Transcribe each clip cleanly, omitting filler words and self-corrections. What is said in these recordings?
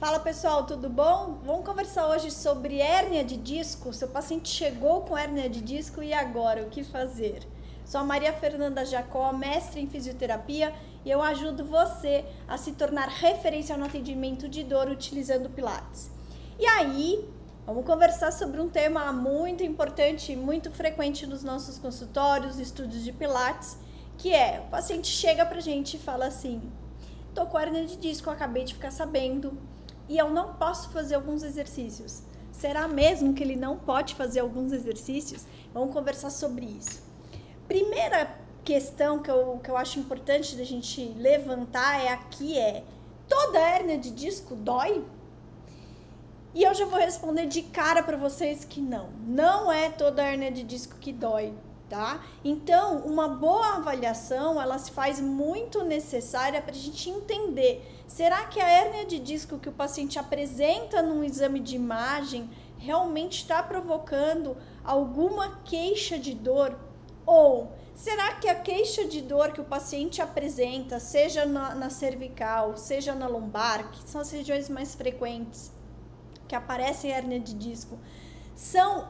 Fala pessoal, tudo bom? Vamos conversar hoje sobre hérnia de disco. Seu paciente chegou com hérnia de disco e agora, o que fazer? Sou a Maria Fernanda Jacó, mestre em fisioterapia, e eu ajudo você a se tornar referência no atendimento de dor utilizando Pilates. E aí, vamos conversar sobre um tema muito importante e muito frequente nos nossos consultórios, estúdios de Pilates, que é, o paciente chega pra gente e fala assim: tô com hérnia de disco, acabei de ficar sabendo, e eu não posso fazer alguns exercícios. Será mesmo que ele não pode fazer alguns exercícios? Vamos conversar sobre isso. Primeira questão que eu acho importante da gente levantar toda hérnia de disco dói? E eu já vou responder de cara para vocês que não é toda hérnia de disco que dói, tá? Então, uma boa avaliação, ela se faz muito necessária para a gente entender, será que a hérnia de disco que o paciente apresenta num exame de imagem realmente está provocando alguma queixa de dor? Ou será que a queixa de dor que o paciente apresenta, seja na cervical, seja na lombar, que são as regiões mais frequentes que aparecem em hérnia de disco, são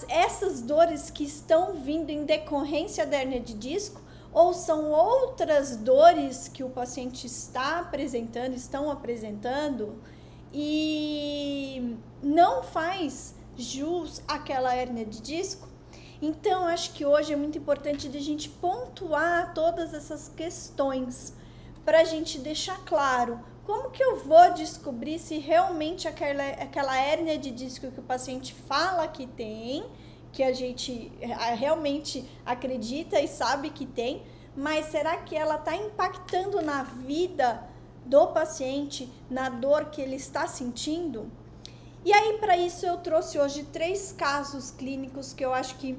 essas dores que estão vindo em decorrência da hérnia de disco, ou são outras dores que o paciente estão apresentando e não faz jus àquela hérnia de disco? Então, acho que hoje é muito importante a gente pontuar todas essas questões para a gente deixar claro como que eu vou descobrir se realmente aquela hérnia de disco que o paciente fala que tem, que a gente realmente acredita e sabe que tem, mas será que ela está impactando na vida do paciente, na dor que ele está sentindo? E aí, para isso, eu trouxe hoje 3 casos clínicos que eu acho que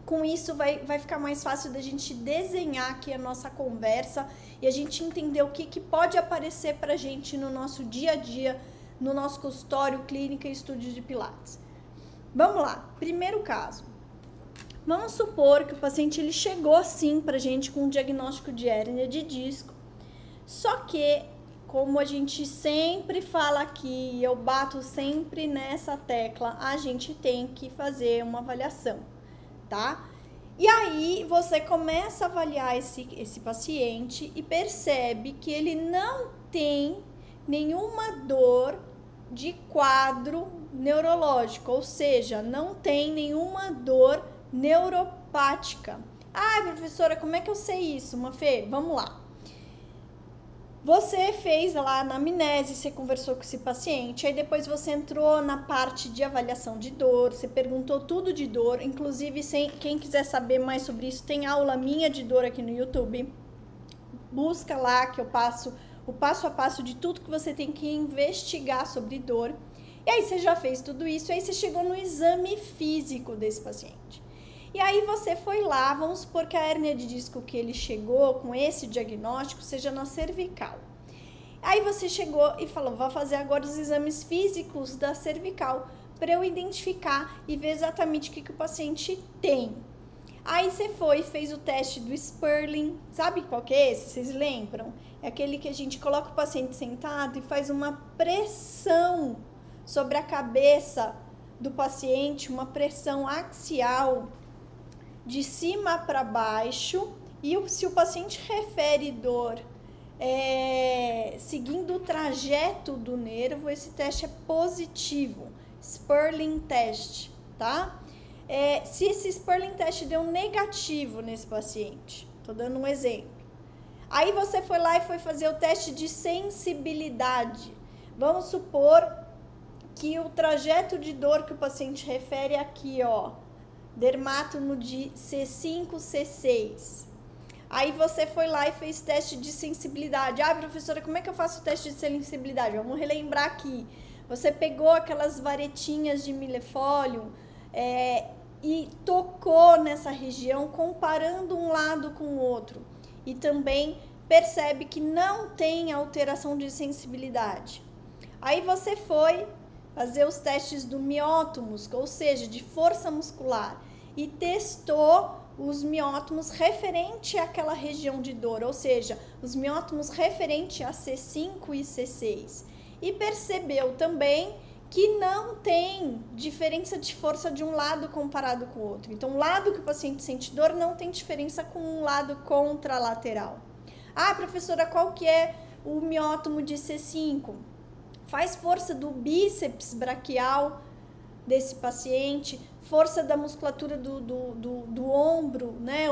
com isso vai ficar mais fácil da gente desenhar aqui a nossa conversa e a gente entender o que pode aparecer pra gente no nosso dia a dia, no nosso consultório, clínica e estúdio de Pilates. Vamos lá, primeiro caso. Vamos supor que o paciente ele chegou assim pra gente com um diagnóstico de hérnia de disco, só que, como a gente sempre fala aqui, eu bato sempre nessa tecla, a gente tem que fazer uma avaliação, tá? E aí você começa a avaliar esse paciente e percebe que ele não tem nenhuma dor de quadro neurológico, ou seja, não tem nenhuma dor neuropática. Ah, professora, como é que eu sei isso, Mafê? Vamos lá. Você fez lá a anamnese, você conversou com esse paciente, aí depois você entrou na parte de avaliação de dor, você perguntou tudo de dor, inclusive quem quiser saber mais sobre isso, tem aula minha de dor aqui no YouTube, busca lá que eu passo o passo a passo de tudo que você tem que investigar sobre dor, e aí você já fez tudo isso, aí você chegou no exame físico desse paciente. E aí você foi lá, vamos supor que a hérnia de disco que ele chegou com esse diagnóstico seja na cervical. Aí você chegou e falou, vou fazer agora os exames físicos da cervical para eu identificar e ver exatamente o que o paciente tem. Aí você foi e fez o teste do Sperling, sabe qual que é esse? Vocês lembram? É aquele que a gente coloca o paciente sentado e faz uma pressão sobre a cabeça do paciente, uma pressão axial, de cima para baixo, e se o paciente refere dor seguindo o trajeto do nervo, esse teste é positivo, Sperling test, tá? Se esse Sperling test deu negativo nesse paciente, tô dando um exemplo, aí você foi lá e foi fazer o teste de sensibilidade. Vamos supor que o trajeto de dor que o paciente refere aqui, ó, dermátomo de C5, C6. Aí você foi lá e fez teste de sensibilidade. Ah, professora, como é que eu faço o teste de sensibilidade? Vamos relembrar aqui. Você pegou aquelas varetinhas de milefólio e tocou nessa região, comparando um lado com o outro. E também percebe que não tem alteração de sensibilidade. Aí você foi fazer os testes do miótomos, ou seja, de força muscular, e testou os miótomos referente àquela região de dor, ou seja, os miótomos referente a C5 e C6. e percebeu também que não tem diferença de força de um lado comparado com o outro. Então, o lado que o paciente sente dor não tem diferença com um lado contralateral. Ah, professora, qual que é o miótomo de C5? Faz força do bíceps braquial desse paciente, força da musculatura do ombro, né?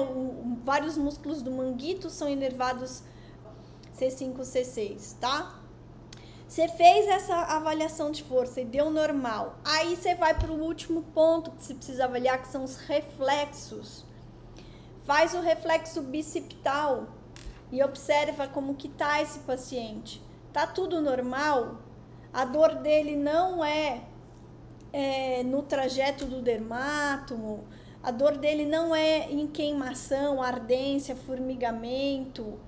Vários músculos do manguito são inervados C5, C6, tá? Você fez essa avaliação de força e deu normal. Aí você vai para o último ponto que você precisa avaliar, que são os reflexos. Faz o reflexo bicipital e observa como que tá esse paciente. Tá tudo normal? A dor dele não é no trajeto do dermátomo, a dor dele não é em queimação, ardência, formigamento,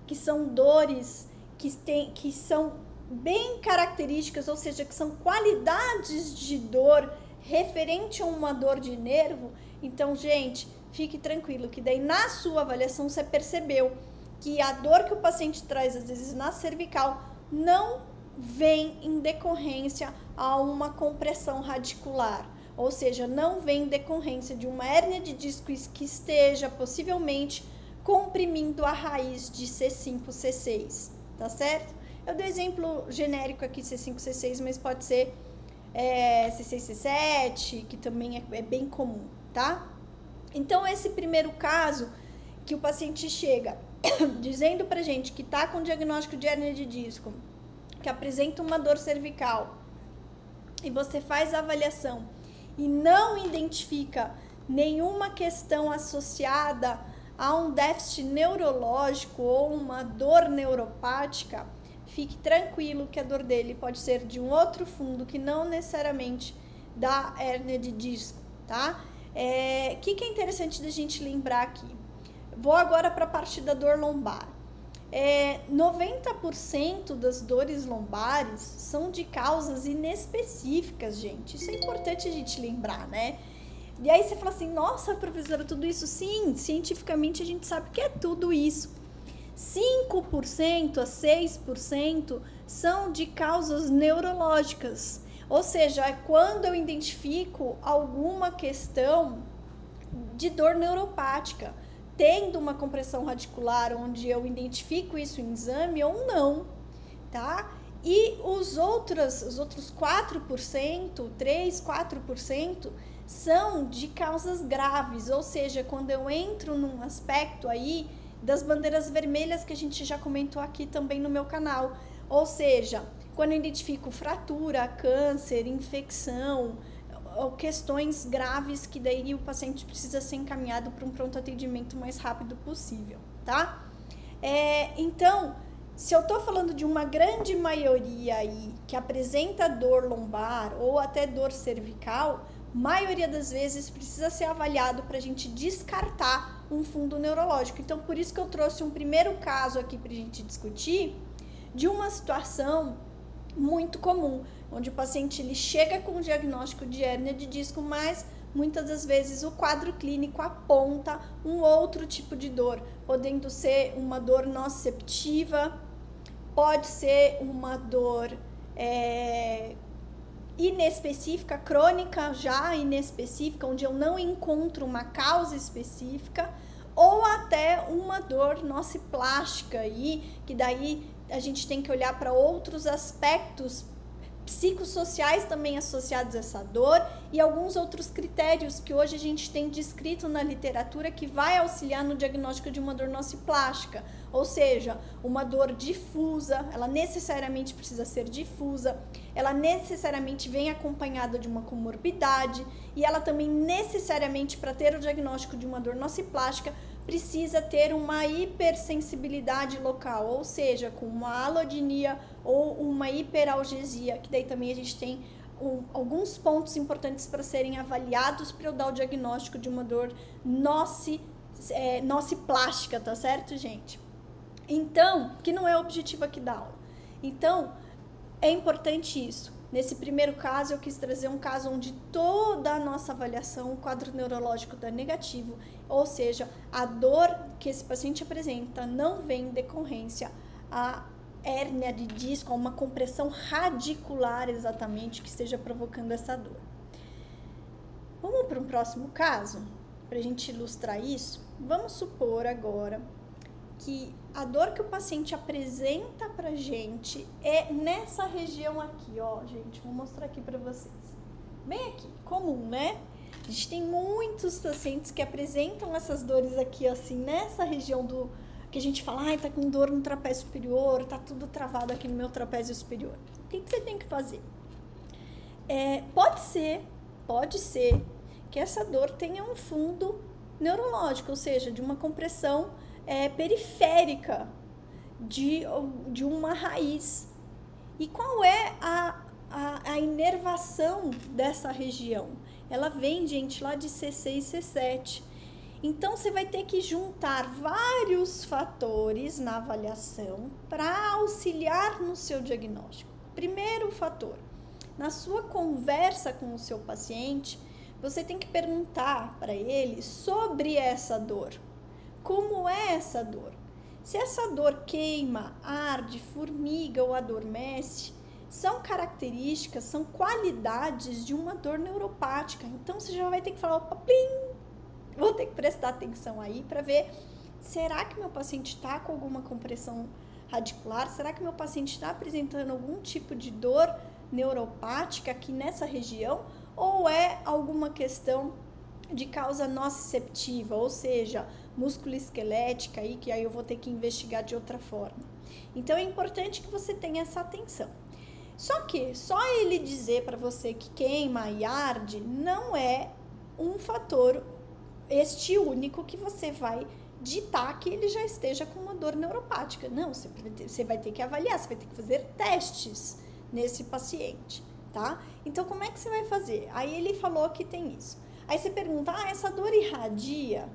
que são dores que são bem características, ou seja, que são qualidades de dor referente a uma dor de nervo. Então, gente, fique tranquilo que daí na sua avaliação você percebeu que a dor que o paciente traz, às vezes na cervical, não vem em decorrência a uma compressão radicular, ou seja, não vem em decorrência de uma hérnia de disco que esteja possivelmente comprimindo a raiz de C5, C6, tá certo? Eu dei exemplo genérico aqui, C5, C6, mas pode ser C6, C7, que também é bem comum, tá? Então, esse primeiro caso, que o paciente chega dizendo pra gente que tá com diagnóstico de hérnia de disco, que apresenta uma dor cervical, e você faz a avaliação e não identifica nenhuma questão associada a um déficit neurológico ou uma dor neuropática, fique tranquilo que a dor dele pode ser de um outro fundo que não necessariamente da hérnia de disco, tá? Que é interessante da gente lembrar aqui? Vou agora para a parte da dor lombar. 90% das dores lombares são de causas inespecíficas, gente. Isso é importante a gente lembrar, né? E aí você fala assim, nossa, professora, tudo isso? Sim, cientificamente a gente sabe que é tudo isso. 5% a 6% são de causas neurológicas. Ou seja, é quando eu identifico alguma questão de dor neuropática, tendo uma compressão radicular, onde eu identifico isso em exame ou não, tá? E os outros 4%, 3, 4%, são de causas graves, ou seja, quando eu entro num aspecto aí das bandeiras vermelhas que a gente já comentou aqui também no meu canal, ou seja, quando eu identifico fratura, câncer, infecção, ou questões graves que daí o paciente precisa ser encaminhado para um pronto atendimento o mais rápido possível, tá? Então, se eu tô falando de uma grande maioria aí que apresenta dor lombar ou até dor cervical, maioria das vezes precisa ser avaliado para a gente descartar um fundo neurológico. Então, por isso que eu trouxe um primeiro caso aqui para a gente discutir de uma situação muito comum, onde o paciente ele chega com o diagnóstico de hérnia de disco, mas muitas das vezes o quadro clínico aponta um outro tipo de dor, podendo ser uma dor nociceptiva, pode ser uma dor inespecífica, crônica já inespecífica, onde eu não encontro uma causa específica, ou até uma dor nociplástica aí, que daí a gente tem que olhar para outros aspectos psicossociais também associados a essa dor e alguns outros critérios que hoje a gente tem descrito na literatura que vai auxiliar no diagnóstico de uma dor nociplástica, ou seja, uma dor difusa, ela necessariamente precisa ser difusa, ela necessariamente vem acompanhada de uma comorbidade e ela também necessariamente, para ter o diagnóstico de uma dor nociplástica, precisa ter uma hipersensibilidade local, ou seja, com uma alodinia ou uma hiperalgesia, que daí também a gente tem alguns pontos importantes para serem avaliados para eu dar o diagnóstico de uma dor nociplástica, tá certo, gente? Então, que não é o objetivo aqui da aula. Então, é importante isso. Nesse primeiro caso, eu quis trazer um caso onde toda a nossa avaliação, o quadro neurológico dá negativo, ou seja, a dor que esse paciente apresenta não vem em decorrência a hérnia de disco, a uma compressão radicular exatamente que esteja provocando essa dor. Vamos para um próximo caso? Para a gente ilustrar isso, vamos supor agora que a dor que o paciente apresenta pra gente é nessa região aqui, ó, gente, vou mostrar aqui pra vocês. Bem aqui, comum, né? A gente tem muitos pacientes que apresentam essas dores aqui, assim, nessa região do que a gente fala, ai, tá com dor no trapézio superior, tá tudo travado aqui no meu trapézio superior. O que você tem que fazer? Pode ser que essa dor tenha um fundo neurológico, ou seja, de uma compressão periférica de uma raiz. E qual é a inervação dessa região? Ela vem, gente, lá de C6 e C7. Então, você vai ter que juntar vários fatores na avaliação para auxiliar no seu diagnóstico. Primeiro fator, na sua conversa com o seu paciente, você tem que perguntar para ele sobre essa dor. Como é essa dor? Se essa dor queima, arde, formiga ou adormece, são características, são qualidades de uma dor neuropática. Então, você já vai ter que falar, opa, plim, vou ter que prestar atenção aí para ver, será que meu paciente está com alguma compressão radicular? Será que meu paciente está apresentando algum tipo de dor neuropática aqui nessa região? Ou é alguma questão de causa nociceptiva, ou seja, músculo-esquelética aí, que aí eu vou ter que investigar de outra forma. Então, é importante que você tenha essa atenção. Só que, só ele dizer para você que queima e arde, não é um fator único que você vai ditar que ele já esteja com uma dor neuropática. Não, você vai ter que avaliar, você vai ter que fazer testes nesse paciente, tá? Então, como é que você vai fazer? Aí ele falou que tem isso. Aí você pergunta, essa dor irradia?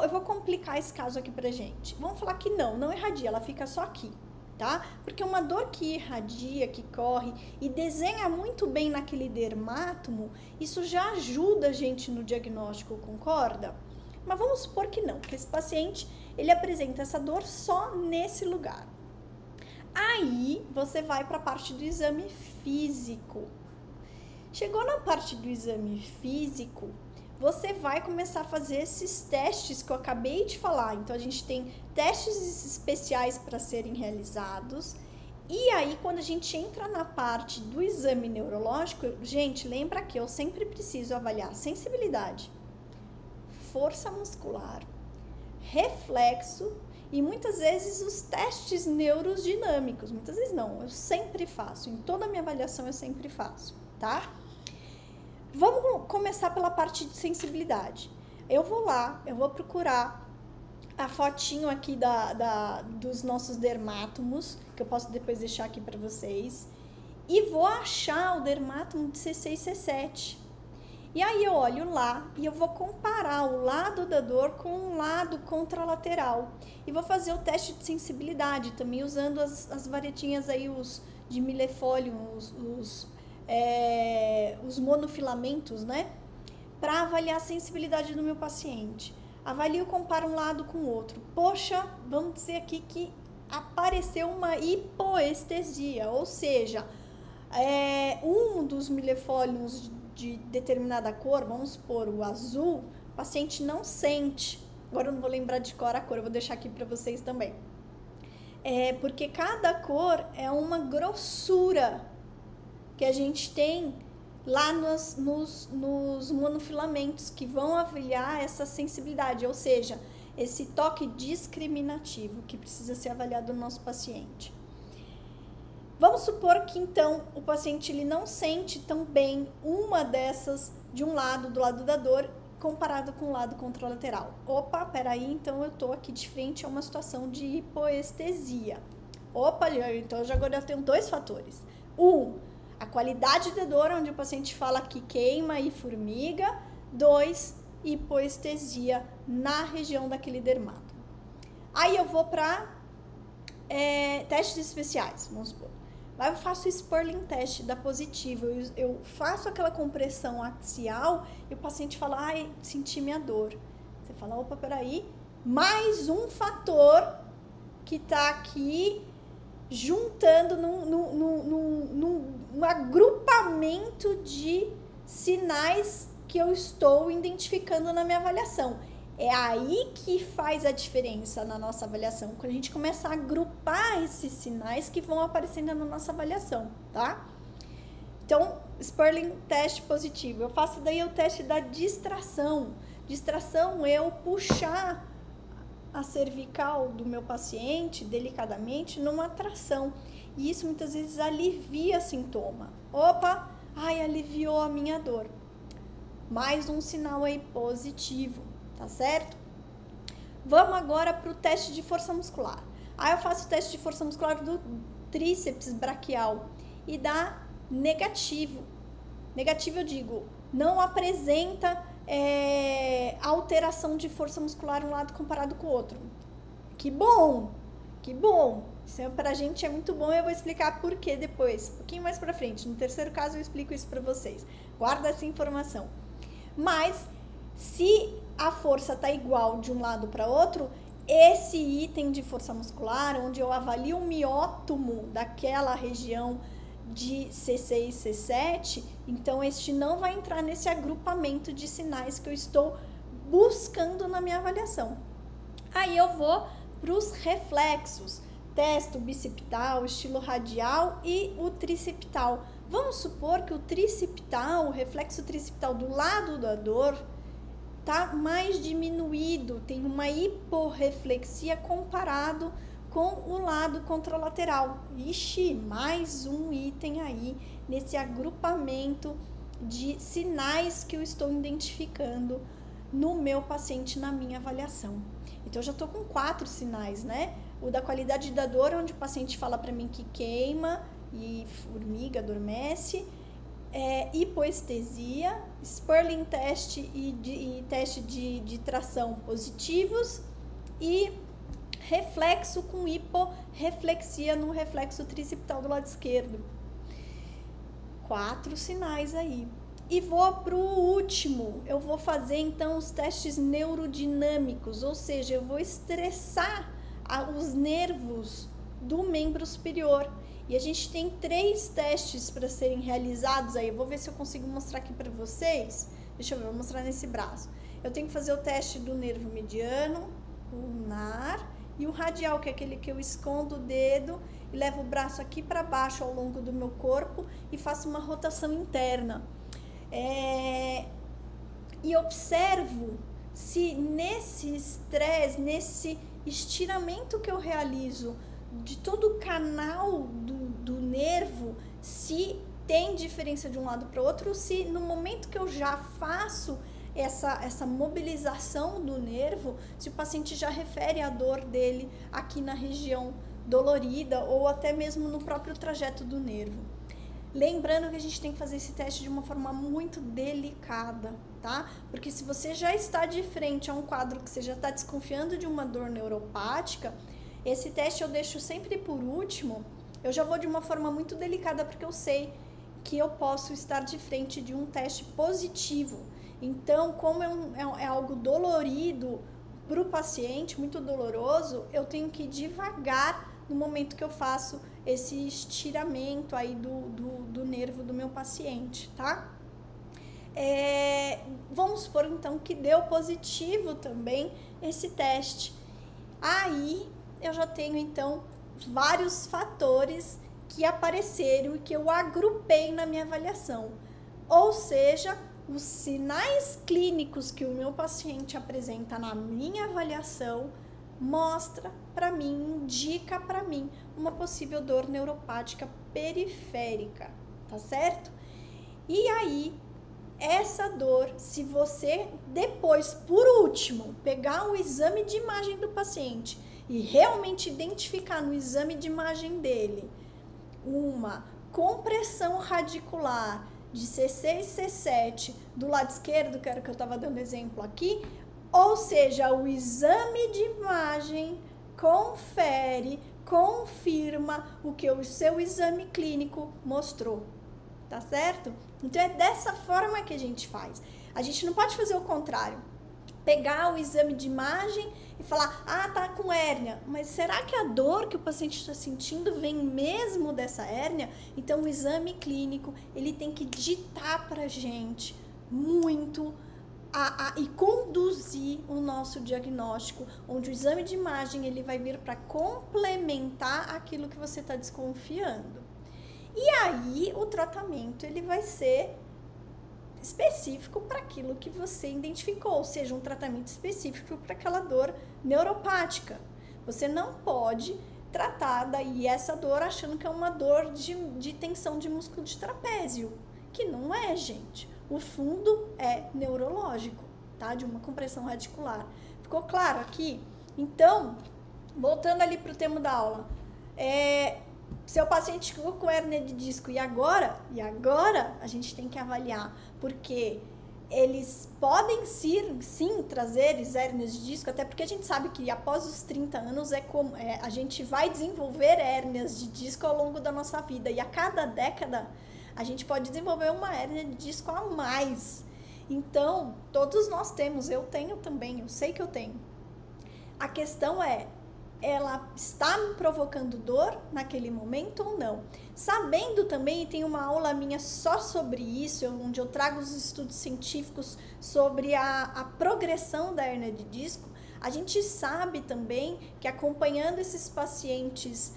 Eu vou complicar esse caso aqui pra gente. Vamos falar que não irradia, ela fica só aqui, tá? Porque uma dor que irradia, que corre e desenha muito bem naquele dermátomo, isso já ajuda a gente no diagnóstico, concorda? Mas vamos supor que não, que esse paciente, ele apresenta essa dor só nesse lugar. Aí, você vai para a parte do exame físico. Chegou na parte do exame físico, você vai começar a fazer esses testes que eu acabei de falar. Então, a gente tem testes especiais para serem realizados. E aí, quando a gente entra na parte do exame neurológico, gente, lembra que eu sempre preciso avaliar sensibilidade, força muscular, reflexo e muitas vezes os testes neurodinâmicos. Muitas vezes não, eu sempre faço. Em toda a minha avaliação eu sempre faço, tá? Vamos começar pela parte de sensibilidade. Eu vou lá, eu vou procurar a fotinho aqui dos nossos dermátomos, que eu posso depois deixar aqui para vocês, e vou achar o dermátomo de C6 e C7. E aí eu olho lá e eu vou comparar o lado da dor com o lado contralateral. E vou fazer o teste de sensibilidade também usando as varetinhas aí, os de milefólio, os monofilamentos, né? Para avaliar a sensibilidade do meu paciente. Avalio, comparo um lado com o outro. Poxa, vamos dizer aqui que apareceu uma hipoestesia, ou seja, um dos milefólios de determinada cor, vamos supor o azul, o paciente não sente. Agora eu não vou lembrar de cor a cor, eu vou deixar aqui para vocês também. Porque cada cor é uma grossura que a gente tem lá nos monofilamentos que vão avaliar essa sensibilidade, ou seja, esse toque discriminativo que precisa ser avaliado no nosso paciente. Vamos supor que, então, o paciente ele não sente tão bem uma dessas de um lado, do lado da dor, comparado com o lado contralateral. Opa, peraí, então eu tô aqui de frente a uma situação de hipoestesia. Opa, então agora eu tenho dois fatores. A qualidade da dor, onde o paciente fala que queima e formiga. 2, hipoestesia na região daquele dermato. Aí eu vou para testes especiais, vamos supor. Aí eu faço o Sperling test, dá positivo. Eu faço aquela compressão axial e o paciente fala, ai, senti minha dor. Você fala, opa, peraí, mais um fator que tá aqui juntando num agrupamento de sinais que eu estou identificando na minha avaliação. É aí que faz a diferença na nossa avaliação, quando a gente começa a agrupar esses sinais que vão aparecendo na nossa avaliação, tá? Então, Sperling, teste positivo. Eu faço daí o teste da distração. Distração é eu puxar a cervical do meu paciente delicadamente numa tração. E isso muitas vezes alivia sintoma. Opa, ai, aliviou a minha dor. Mais um sinal aí positivo, tá certo? Vamos agora para o teste de força muscular. Aí eu faço o teste de força muscular do tríceps braquial e dá negativo. Negativo eu digo, não apresenta alteração de força muscular um lado comparado com o outro. Que bom, que bom. Isso pra gente é muito bom, eu vou explicar por que depois, um pouquinho mais pra frente. No terceiro caso eu explico isso pra vocês. Guarda essa informação. Mas, se a força tá igual de um lado para outro, esse item de força muscular, onde eu avalio o miótomo daquela região de C6 e C7, então este não vai entrar nesse agrupamento de sinais que eu estou buscando na minha avaliação. Aí eu vou para os reflexos, testo o bicipital, estilo radial e o tricipital. Vamos supor que o tricipital, o reflexo tricipital do lado da dor, tá mais diminuído, tem uma hiporreflexia comparado com o lado contralateral. Ixi, mais um item aí nesse agrupamento de sinais que eu estou identificando no meu paciente na minha avaliação. Então, eu já tô com 4 sinais, né? O da qualidade da dor, onde o paciente fala para mim que queima e formiga, adormece. Hipoestesia, Sperling teste e teste de tração positivos e reflexo com hiporreflexia no reflexo tricipital do lado esquerdo. 4 sinais aí. E vou para o último, eu vou fazer então os testes neurodinâmicos, ou seja, eu vou estressar os nervos do membro superior. E a gente tem 3 testes para serem realizados aí. Eu vou ver se eu consigo mostrar aqui para vocês. Deixa eu ver, vou mostrar nesse braço. Eu tenho que fazer o teste do nervo mediano, ulnar e o radial, que é aquele que eu escondo o dedo e levo o braço aqui para baixo ao longo do meu corpo e faço uma rotação interna. E observo se nesse estresse, nesse estiramento que eu realizo de todo o canal do nervo, se tem diferença de um lado para o outro, se no momento que eu já faço essa mobilização do nervo, se o paciente já refere a dor dele aqui na região dolorida ou até mesmo no próprio trajeto do nervo. Lembrando que a gente tem que fazer esse teste de uma forma muito delicada, tá? Porque se você já está de frente a um quadro que você já está desconfiando de uma dor neuropática, esse teste eu deixo sempre por último. Eu já vou de uma forma muito delicada porque eu sei que eu posso estar de frente de um teste positivo. Então, como é algo dolorido para o paciente, muito doloroso, eu tenho que ir devagar no momento que eu faço esse estiramento aí do nervo do meu paciente, tá? Vamos supor então que deu positivo também esse teste. Aí eu já tenho então vários fatores que apareceram e que eu agrupei na minha avaliação. Ou seja, os sinais clínicos que o meu paciente apresenta na minha avaliação mostra para mim, indica para mim uma possível dor neuropática periférica, tá certo? E aí, essa dor, se você depois, por último, pegar o exame de imagem do paciente e realmente identificar no exame de imagem dele uma compressão radicular de C6 e C7 do lado esquerdo, que era o que eu estava dando exemplo aqui, ou seja, o exame de imagem confere, confirma o que o seu exame clínico mostrou, tá certo? Então é dessa forma que a gente faz. A gente não pode fazer o contrário. pegar o exame de imagem e falar, ah, tá com hérnia, mas será que a dor que o paciente está sentindo vem mesmo dessa hérnia? Então o exame clínico, ele tem que ditar pra gente muito e conduzir o nosso diagnóstico, onde o exame de imagem ele vai vir para complementar aquilo que você está desconfiando. E aí o tratamento ele vai ser específico para aquilo que você identificou, ou seja, um tratamento específico para aquela dor neuropática. Você não pode tratar daí essa dor achando que é uma dor de tensão de músculo de trapézio, que não é, gente. O fundo é neurológico, tá? De uma compressão radicular. Ficou claro aqui? Então, voltando ali para o tema da aula, seu paciente ficou com hérnia de disco e agora a gente tem que avaliar, porque eles podem sim trazer hérnias de disco, até porque a gente sabe que após os 30 anos a gente vai desenvolver hérnias de disco ao longo da nossa vida, e a cada década a gente pode desenvolver uma hérnia de disco a mais. Então, todos nós temos, eu tenho também, eu sei que eu tenho. A questão é, ela está me provocando dor naquele momento ou não? Sabendo também, tem uma aula minha só sobre isso, onde eu trago os estudos científicos sobre a progressão da hérnia de disco. A gente sabe também que acompanhando esses pacientes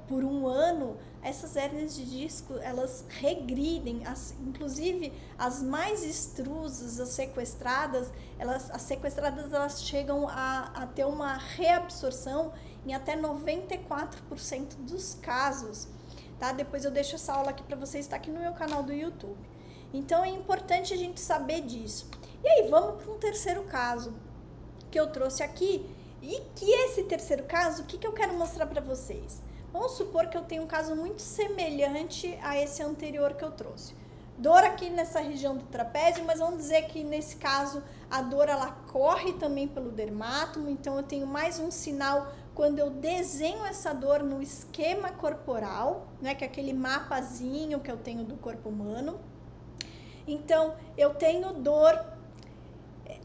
por um ano, essas hérnias de disco, elas regridem, inclusive as mais extrusas, as sequestradas, elas chegam a ter uma reabsorção em até 94% dos casos, tá? Depois eu deixo essa aula aqui para vocês, está aqui no meu canal do YouTube. Então é importante a gente saber disso. E aí, vamos para um terceiro caso que eu trouxe aqui, e que esse terceiro caso, o que eu quero mostrar para vocês? Vamos supor que eu tenho um caso muito semelhante a esse anterior que eu trouxe. Dor aqui nessa região do trapézio, mas vamos dizer que nesse caso a dor ela corre também pelo dermátomo, então eu tenho mais um sinal quando eu desenho essa dor no esquema corporal, né, que é aquele mapazinho que eu tenho do corpo humano. Então eu tenho dor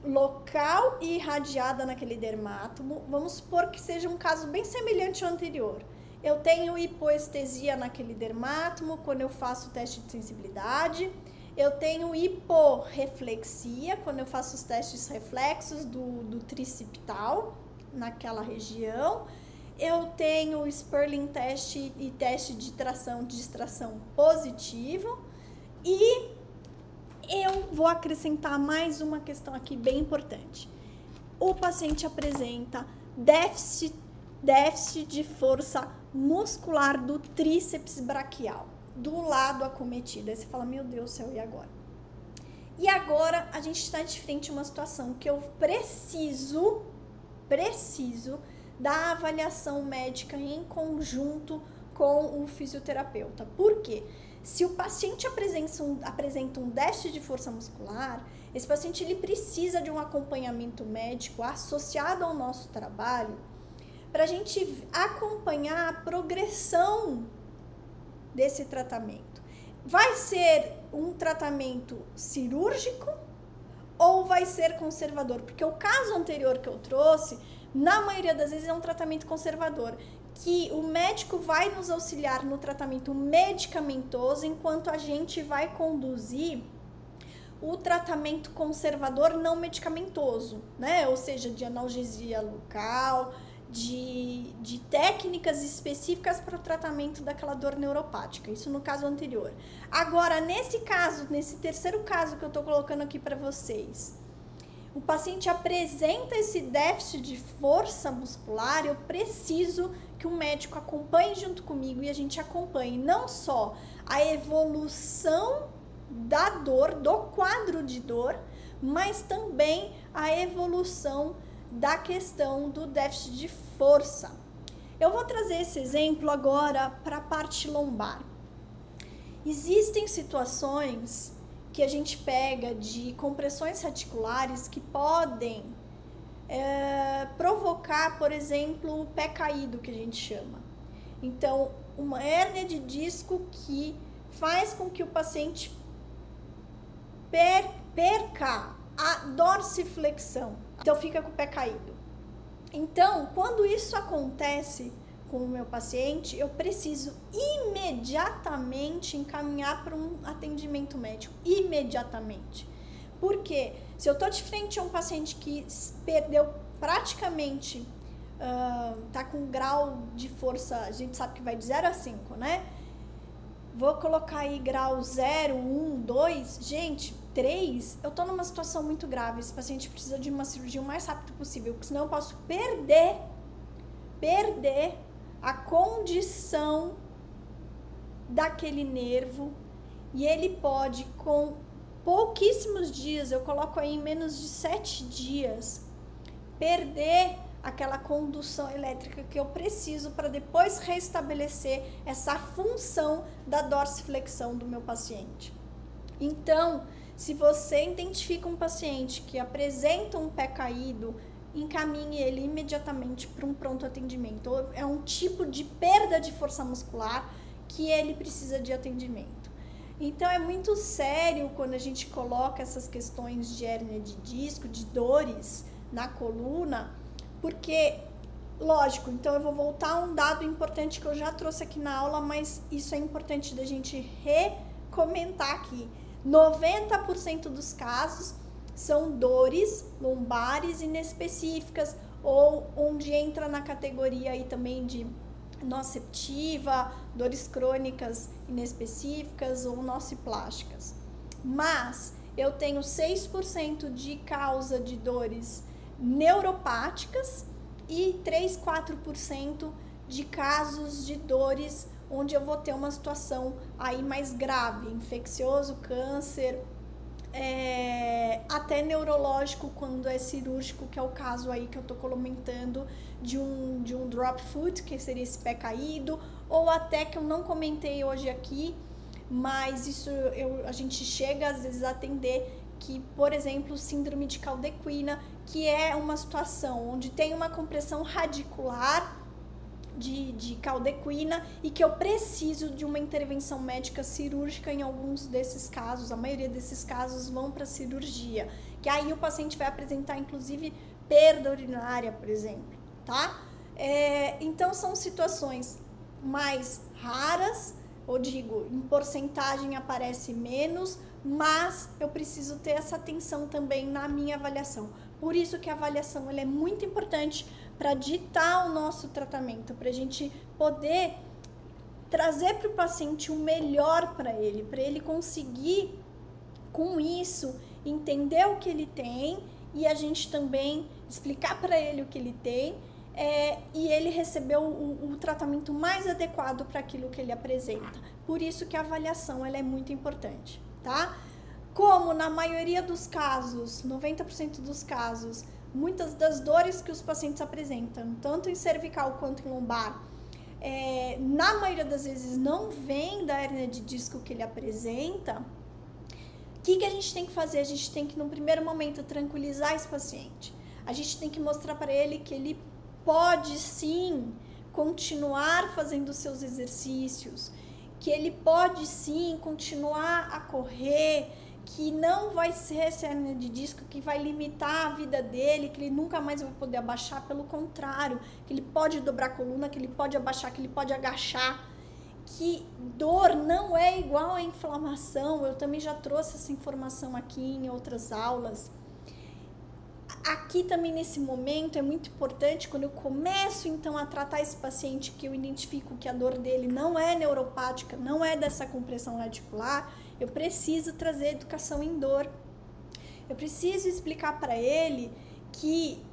local e irradiada naquele dermátomo. Vamos supor que seja um caso bem semelhante ao anterior. Eu tenho hipoestesia naquele dermátomo quando eu faço o teste de sensibilidade. Eu tenho hiporreflexia quando eu faço os testes reflexos do tricipital naquela região. Eu tenho Sperling teste e teste de distração positivo. E eu vou acrescentar mais uma questão aqui bem importante. O paciente apresenta déficit de força muscular do tríceps braquial, do lado acometido. Aí você fala, meu Deus do céu, e agora? E agora a gente está de frente a uma situação que eu preciso da avaliação médica em conjunto com o fisioterapeuta. Por quê? Se o paciente apresenta um déficit de força muscular, esse paciente ele precisa de um acompanhamento médico associado ao nosso trabalho para a gente acompanhar a progressão desse tratamento. Vai ser um tratamento cirúrgico ou vai ser conservador? Porque o caso anterior que eu trouxe, na maioria das vezes é um tratamento conservador, que o médico vai nos auxiliar no tratamento medicamentoso, enquanto a gente vai conduzir o tratamento conservador não medicamentoso, né? Ou seja, de analgesia local, de técnicas específicas para o tratamento daquela dor neuropática, isso no caso anterior. Agora, nesse terceiro caso que eu estou colocando aqui para vocês, o paciente apresenta esse déficit de força muscular, eu preciso que o médico acompanhe junto comigo e a gente acompanhe não só a evolução da dor, do quadro de dor, mas também a evolução da questão do déficit de força. Eu vou trazer esse exemplo agora para a parte lombar. Existem situações que a gente pega de compressões radiculares que podem provocar, por exemplo, o pé caído, que a gente chama. Então, uma hérnia de disco que faz com que o paciente perca a dorsiflexão. Então fica com o pé caído. Então, quando isso acontece com o meu paciente, eu preciso imediatamente encaminhar para um atendimento médico. Imediatamente. Porque se eu estou de frente a um paciente que perdeu praticamente, tá com um grau de força, a gente sabe que vai de 0 a 5, né? Vou colocar aí grau 0, 1, 2, gente, 3, eu tô numa situação muito grave, esse paciente precisa de uma cirurgia o mais rápido possível, porque senão eu posso perder a condição daquele nervo, e ele pode, com pouquíssimos dias, eu coloco aí em menos de 7 dias, perder aquela condução elétrica que eu preciso para depois restabelecer essa função da dorsiflexão do meu paciente. Então, se você identifica um paciente que apresenta um pé caído, encaminhe ele imediatamente para um pronto atendimento. É um tipo de perda de força muscular que ele precisa de atendimento. Então, é muito sério quando a gente coloca essas questões de hérnia de disco, de dores na coluna, porque, lógico, então eu vou voltar a um dado importante que eu já trouxe aqui na aula, mas isso é importante da gente recomentar aqui. 90% dos casos são dores lombares inespecíficas, ou onde entra na categoria aí também de nociceptiva, dores crônicas inespecíficas ou nociplásticas. Mas eu tenho 6% de causa de dores neuropáticas e 3, 4% de casos de dores onde eu vou ter uma situação aí mais grave, infeccioso, câncer, até neurológico quando é cirúrgico, que é o caso aí que eu tô comentando de um drop foot, que seria esse pé caído, ou até que eu não comentei hoje aqui, mas isso a gente chega às vezes a atender, que, por exemplo, síndrome de caldequina, que é uma situação onde tem uma compressão radicular de caldequina e que eu preciso de uma intervenção médica cirúrgica. Em alguns desses casos, a maioria desses casos vão para cirurgia, que aí o paciente vai apresentar inclusive perda urinária, por exemplo, tá? Então são situações mais raras, ou digo, em porcentagem aparece menos, mas eu preciso ter essa atenção também na minha avaliação. Por isso que a avaliação ela é muito importante para ditar o nosso tratamento, para a gente poder trazer para o paciente o melhor para ele conseguir, com isso, entender o que ele tem e a gente também explicar para ele o que ele tem, e ele receber o tratamento mais adequado para aquilo que ele apresenta. Por isso que a avaliação ela é muito importante, tá? Como na maioria dos casos, 90% dos casos, muitas das dores que os pacientes apresentam, tanto em cervical quanto em lombar, na maioria das vezes não vem da hérnia de disco que ele apresenta. O que a gente tem que fazer? A gente tem que, no primeiro momento, tranquilizar esse paciente. A gente tem que mostrar para ele que ele pode sim continuar fazendo os seus exercícios, que ele pode sim continuar a correr, que não vai ser essa hérnia de disco que vai limitar a vida dele, que ele nunca mais vai poder abaixar, pelo contrário, que ele pode dobrar a coluna, que ele pode abaixar, que ele pode agachar, que dor não é igual a inflamação. Eu também já trouxe essa informação aqui em outras aulas. Aqui também nesse momento é muito importante, quando eu começo então a tratar esse paciente, que eu identifico que a dor dele não é neuropática, não é dessa compressão radicular, eu preciso trazer educação em dor. Eu preciso explicar para ele que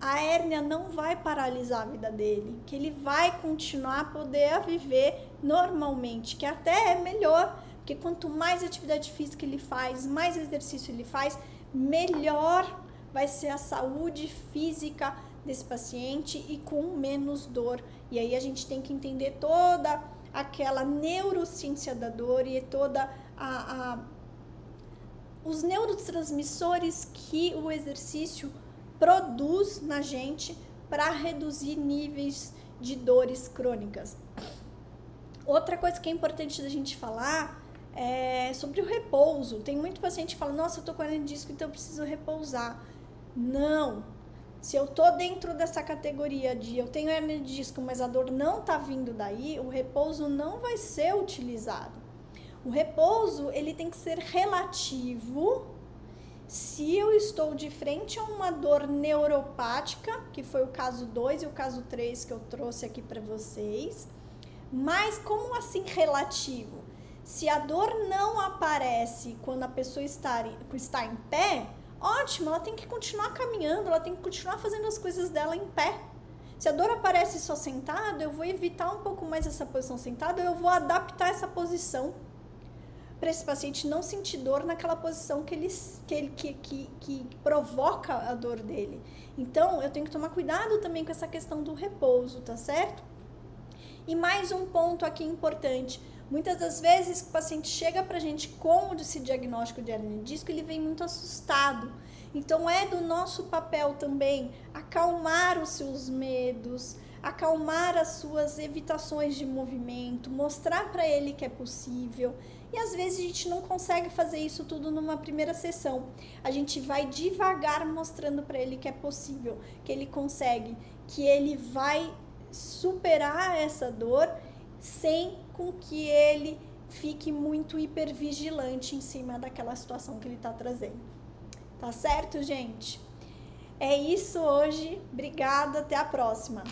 a hérnia não vai paralisar a vida dele, que ele vai continuar a poder viver normalmente, que até é melhor, porque quanto mais atividade física ele faz, mais exercício ele faz, melhor vai ser a saúde física desse paciente e com menos dor. E aí a gente tem que entender toda aquela neurociência da dor e toda os neurotransmissores que o exercício produz na gente para reduzir níveis de dores crônicas. Outra coisa que é importante da gente falar sobre o repouso. Tem muito paciente que fala, nossa, eu tô com hernia de disco, então eu preciso repousar. Não. Se eu tô dentro dessa categoria de eu tenho hernia de disco, mas a dor não tá vindo daí, o repouso não vai ser utilizado. O repouso, ele tem que ser relativo. Se eu estou de frente a uma dor neuropática, que foi o caso 2 e o caso 3 que eu trouxe aqui para vocês, mas como assim relativo? Se a dor não aparece quando a pessoa está em pé, ótimo, ela tem que continuar caminhando, ela tem que continuar fazendo as coisas dela em pé. Se a dor aparece só sentada, eu vou evitar um pouco mais essa posição sentada, eu vou adaptar essa posição para esse paciente não sentir dor naquela posição que provoca a dor dele. Então, eu tenho que tomar cuidado também com essa questão do repouso, tá certo? E mais um ponto aqui importante. Muitas das vezes que o paciente chega pra gente com esse diagnóstico de hernia de disco, ele vem muito assustado. Então, é do nosso papel também acalmar os seus medos, acalmar as suas evitações de movimento, mostrar para ele que é possível. E às vezes a gente não consegue fazer isso tudo numa primeira sessão. A gente vai devagar mostrando para ele que é possível, que ele consegue, que ele vai superar essa dor sem com que ele fique muito hipervigilante em cima daquela situação que ele está trazendo. Tá certo, gente? É isso hoje. Obrigada, até a próxima.